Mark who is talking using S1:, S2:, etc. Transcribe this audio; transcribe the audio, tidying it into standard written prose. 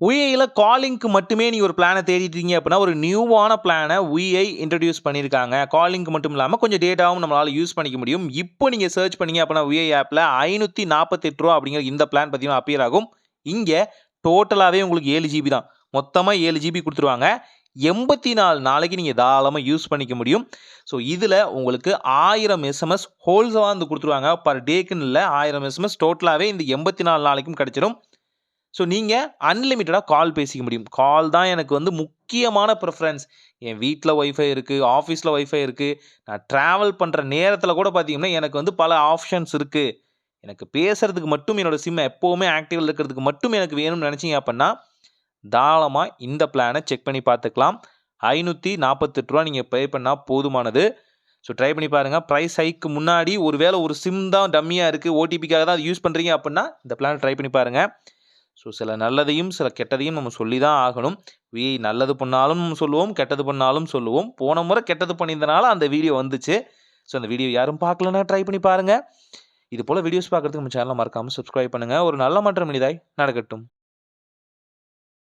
S1: UIல காலிங்க்கு மட்டுமே நீங்க ஒரு பிளான தேடிட்டீங்க அப்படின்னா, ஒரு நியூவான பிளான UII இன்ட்ரோடியூஸ் பண்ணியிருக்காங்க. காலிங்க்கு மட்டும் இல்லாம கொஞ்சம் டேட்டாவும் நம்மளால யூஸ் பண்ணிக்க முடியும். இப்போ நீங்க சர்ச் பண்ணீங்க அப்படின்னா UII ஆப்ல ரூ. 548 அப்படிங்கிற இந்த பிளான் பார்த்தீங்கன்னா அப்பியர் ஆகும். இங்க டோட்டலாவே உங்களுக்கு 7 ஜிபி தான். மொத்தமா 7 ஜிபி குடுத்துருவாங்க. 84 நாளைக்கு நீங்க தாராளமா யூஸ் பண்ணிக்க முடியும். ஸோ இதுல உங்களுக்கு 1000 எஸ்எம்எஸ் ஹோல்ஸா வந்து குடுத்துருவாங்க. பர் டேக்குன்னு இல்ல 1000 எஸ்எம்எஸ் டோட்டலாவே இந்த 84 நாளைக்கும் கிடைச்சிடும். ஸோ நீங்க அன்லிமிட்டடா கால் பேசிக்க முடியும். கால் தான் எனக்கு வந்து முக்கியமான ப்ரிஃபரன்ஸ். என் வீட்ல வைஃபை இருக்கு, ஆஃபீஸ்ல வைஃபை இருக்கு. நான் டிராவல் பண்ற நேரத்தில கூட பார்த்தீங்கன்னா, எனக்கு வந்து பல ஆப்ஷன்ஸ் இருக்கு. எனக்கு பேசுறதுக்கு மட்டும் என்னோட சிம்ம எப்பவுமே ஆக்டிவ்ல இருக்கிறதுக்கு மட்டும் எனக்கு வேணும்னு நினைச்சீங்க அப்படின்னா, தாராளமா இந்த பிளான செக் பண்ணி பார்த்துக்கலாம். ரூ. 548 நீங்க பே பண்ணா போதுமானது. ஸோ ட்ரை பண்ணி பாருங்க. பிரைஸ் ஹைக்கு முன்னாடி ஒருவேள ஒரு சிம் தான் டம்மியா இருக்கு, ஓடிபிக்காக தான் யூஸ் பண்றீங்க அப்படின்னா, இந்த பிளான ட்ரை பண்ணி பாருங்க. ஸோ சில நல்லதையும், சில கெட்டதையும் நம்ம சொல்லி தான் ஆகணும். நல்லது பண்ணாலும் சொல்லுவோம், கெட்டது பண்ணாலும் சொல்லுவோம். போன முறை கெட்டது பண்ணியிருந்தனால அந்த வீடியோ வந்துச்சு. ஸோ அந்த வீடியோ யாரும் பார்க்கலன்னா ட்ரை பண்ணி பாருங்க. இது போல வீடியோஸ் பார்க்கறதுக்கு நம்ம சேனல மறக்காம சப்ஸ்கிரைப் பண்ணுங்க. ஒரு நல்ல மாற்றம் இனிதாய் நடக்கட்டும்.